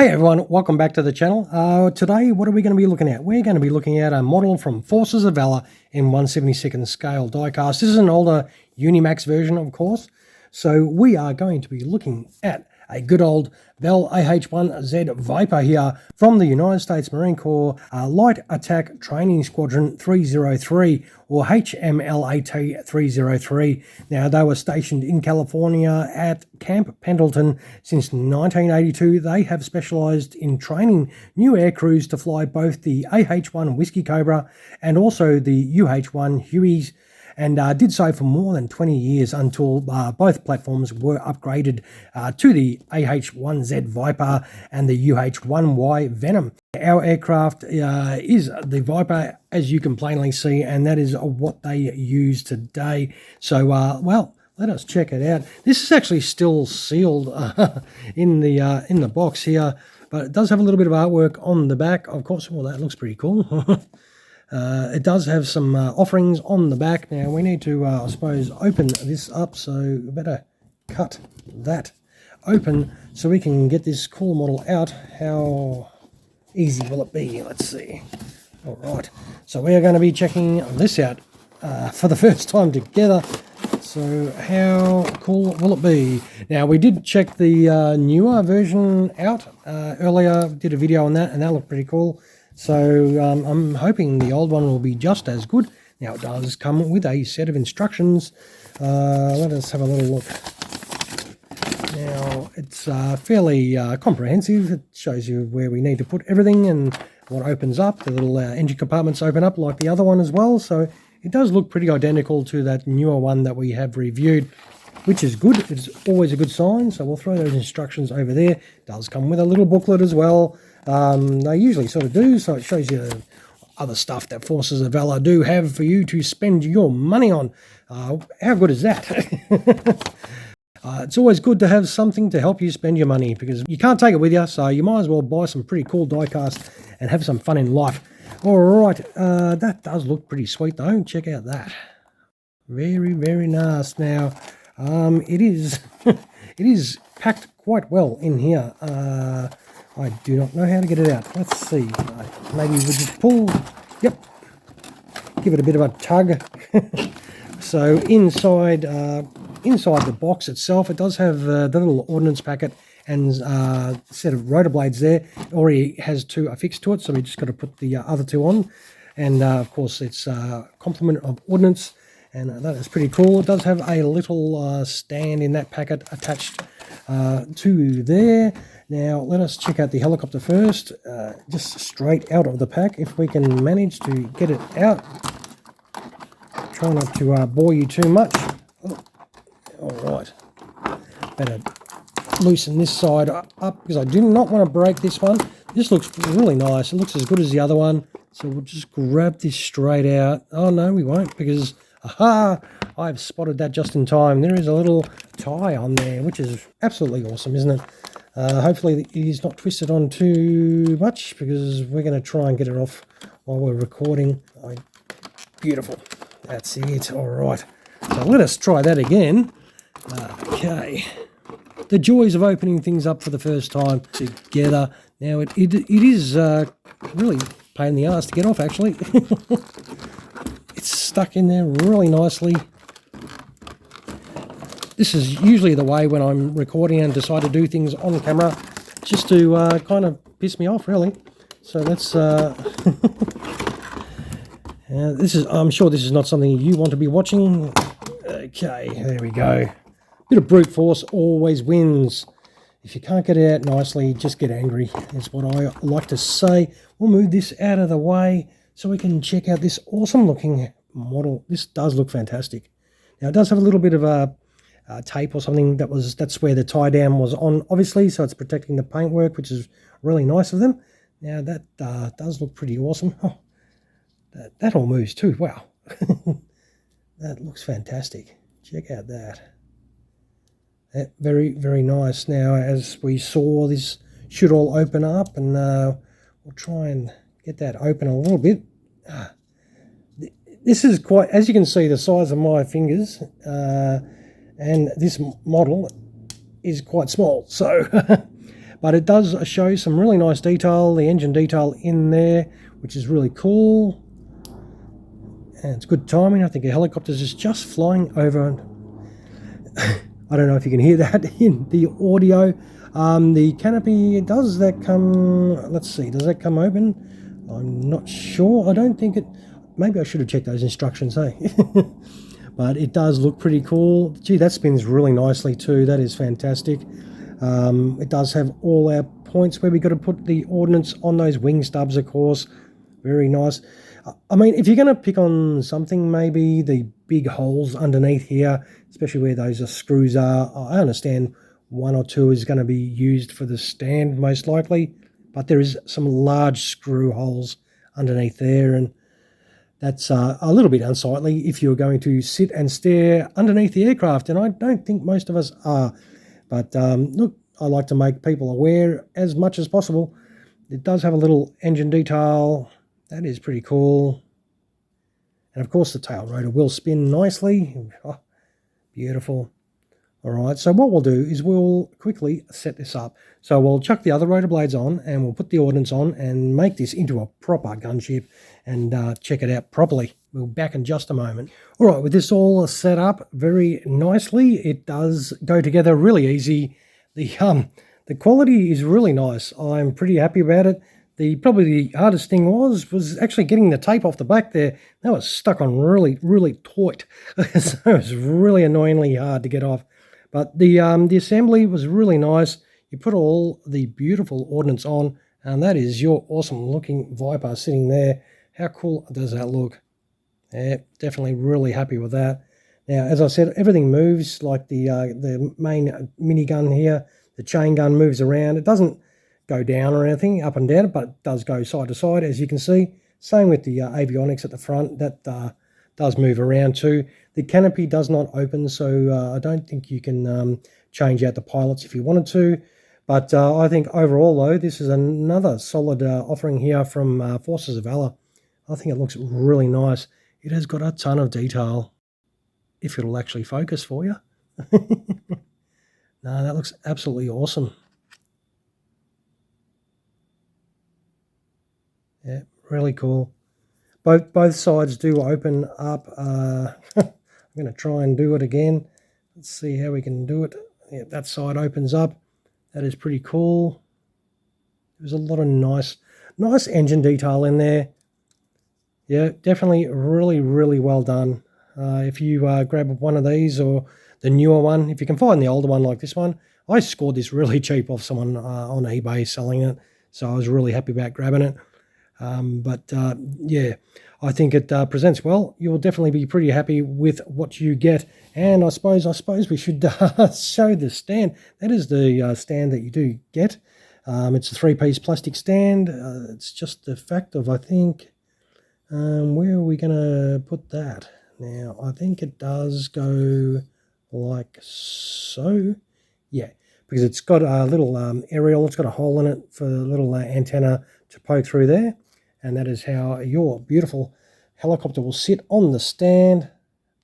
Hey everyone, welcome back to the channel. Today, what are we going to be looking at? We're going to be looking at a model from Forces of Valor in 1/72nd scale diecast. This is an older Unimax version, of course. So we are going to be looking at a good old Bell AH-1Z Viper here from the United States Marine Corps Light Attack Training Squadron 303 or HMLAT 303. Now, they were stationed in California at Camp Pendleton since 1982. They have specialized in training new air crews to fly both the AH-1W Cobra and also the UH-1 Hueys, and did so for more than 20 years until both platforms were upgraded to the AH-1Z Viper and the UH-1Y Venom. Our aircraft is the Viper, as you can plainly see, and that is what they use today. So, well, let us check it out. This is actually still sealed in the box here, but it does have a little bit of artwork on the back. Of course, well, that looks pretty cool. It does have some offerings on the back. Now, we need to, I suppose, open this up, so we better cut that open so we can get this cool model out. How easy will it be? Let's see. All right, so we are going to be checking this out for the first time together. So how cool will it be? Now, we did check the newer version out earlier, did a video on that, and that looked pretty cool. So I'm hoping the old one will be just as good. Now, it does come with a set of instructions. Let us have a little look. Now, it's fairly comprehensive. It shows you where we need to put everything and what opens up. The little engine compartments open up like the other one as well. So it does look pretty identical to that newer one that we have reviewed, which is good. It's always a good sign. So we'll throw those instructions over there. It does come with a little booklet as well. They usually sort of do, so it shows you other stuff that Forces of Valor do have for you to spend your money on. How good is that? It's always good to have something to help you spend your money, because you can't take it with you, so you might as well buy some pretty cool diecast and have some fun in life. All right, that does look pretty sweet though. Check out that. Very, very nice. Now, it is it is packed quite well in here. I do not know how to get it out. Let's see. Maybe we just pull. Yep. Give it a bit of a tug. So inside the box itself, it does have the little ordnance packet and a set of rotor blades there. It already has two affixed to it, so we just got to put the other two on. And of course, it's a complement of ordnance, and that is pretty cool. It does have a little stand in that packet attached to there. Now, let us check out the helicopter first, just straight out of the pack, if we can manage to get it out. Try not to bore you too much. Oh, all right. Better loosen this side up, because I do not want to break this one. This looks really nice. It looks as good as the other one. So we'll just grab this straight out. Oh, no, we won't, because, aha, I've spotted that just in time. There is a little tie on there, which is absolutely awesome, isn't it? Hopefully it is not twisted on too much, because we're going to try and get it off while we're recording. Beautiful. That's it. All right. So let us try that again. Okay. The joys of opening things up for the first time together. Now, it is really a pain in the ass to get off, actually. It's stuck in there really nicely. This is usually the way when I'm recording and decide to do things on camera, just to kind of piss me off, really. So let's... I'm sure this is not something you want to be watching. Okay, there we go. Bit of brute force always wins. If you can't get it out nicely, just get angry. That's what I like to say. We'll move this out of the way so we can check out this awesome looking model. This does look fantastic. Now, it does have a little bit of a tape or something. That's where the tie down was on, obviously, so it's protecting the paintwork, which is really nice of them. Now, that does look pretty awesome. Oh, that all moves too. Wow. That looks fantastic. Check out that. Very, very nice. Now, as we saw, this should all open up, and we'll try and get that open a little bit. This is quite, as you can see, the size of my fingers, and this model is quite small. So But it does show some really nice detail, the engine detail in there, which is really cool. And it's good timing. I think a helicopter's just flying over. I don't know if you can hear that in the audio. The canopy, does that come, let's see, does that come open? I'm not sure. I don't think it, maybe I should have checked those instructions, hey? But it does look pretty cool. Gee, that spins really nicely too. That is fantastic. It does have all our points where we got to put the ordnance on those wing stubs, of course. Very nice. I mean, if you're going to pick on something, maybe the big holes underneath here, especially where those screws are. I understand one or two is going to be used for the stand most likely, but there is some large screw holes underneath there, and that's a little bit unsightly if you're going to sit and stare underneath the aircraft, and I don't think most of us are. But look, I like to make people aware as much as possible. It does have a little engine detail. That is pretty cool. And of course the tail rotor will spin nicely. Oh, beautiful. All right, so what we'll do is we'll quickly set this up. So we'll chuck the other rotor blades on and we'll put the ordnance on and make this into a proper gunship and check it out properly. We'll be back in just a moment. All right, with this all set up very nicely, it does go together really easy. The quality is really nice. I'm pretty happy about it. Probably the hardest thing was actually getting the tape off the back there. That was stuck on really, really tight. So it was really annoyingly hard to get off. But the assembly was really nice. You put all the beautiful ordnance on, and that is your awesome looking Viper sitting there. How cool does that look? Yeah, definitely really happy with that. Now, as I said, everything moves, like the main minigun here. The chain gun moves around. It doesn't go down or anything, up and down, but it does go side to side, as you can see. Same with the avionics at the front. That does move around too. The canopy does not open, so I don't think you can change out the pilots if you wanted to. But I think overall, though, this is another solid offering here from Forces of Valor. I think it looks really nice. It has got a ton of detail, if it'll actually focus for you. No, that looks absolutely awesome. Yeah, really cool. Both sides do open up. I'm going to try and do it again. Let's see how we can do it. Yeah, that side opens up. That is pretty cool. There's a lot of nice engine detail in there. Yeah, definitely really, really well done. If you grab one of these or the newer one, if you can find the older one like this one, I scored this really cheap off someone on eBay selling it, so I was really happy about grabbing it. Yeah, I think it presents well. You'll definitely be pretty happy with what you get. And I suppose we should show the stand. That is the stand that you do get. It's a 3-piece plastic stand. It's just the fact of, I think, where are we going to put that? Now, I think it does go like so. Yeah, because it's got a little aerial. It's got a hole in it for a little antenna to poke through there. And that is how your beautiful helicopter will sit on the stand.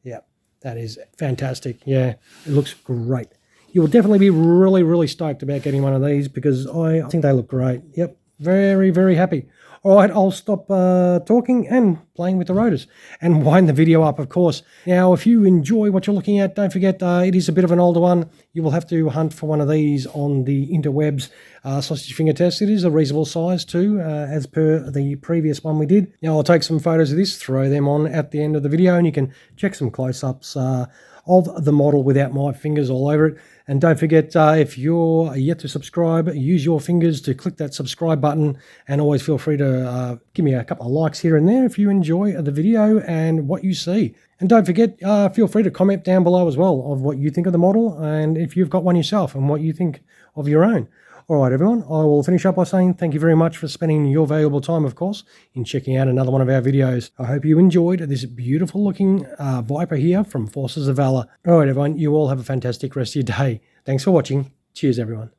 Yeah, that is fantastic. Yeah, it looks great. You will definitely be really, really stoked about getting one of these because I think they look great. Yep, very, very happy. All right, I'll stop talking and playing with the rotors and wind the video up, of course. Now, if you enjoy what you're looking at, don't forget it is a bit of an older one. You will have to hunt for one of these on the interwebs. Sausage finger test, it is a reasonable size too, as per the previous one we did. Now, I'll take some photos of this, throw them on at the end of the video, and you can check some close-ups of the model without my fingers all over it. And don't forget, if you're yet to subscribe, use your fingers to click that subscribe button, and always feel free to give me a couple of likes here and there if you enjoy the video and what you see. And don't forget, feel free to comment down below as well of what you think of the model and if you've got one yourself and what you think of your own. All right, everyone, I will finish up by saying thank you very much for spending your valuable time, of course, in checking out another one of our videos. I hope you enjoyed this beautiful looking Viper here from Forces of Valor. All right, everyone, you all have a fantastic rest of your day. Thanks for watching. Cheers, everyone.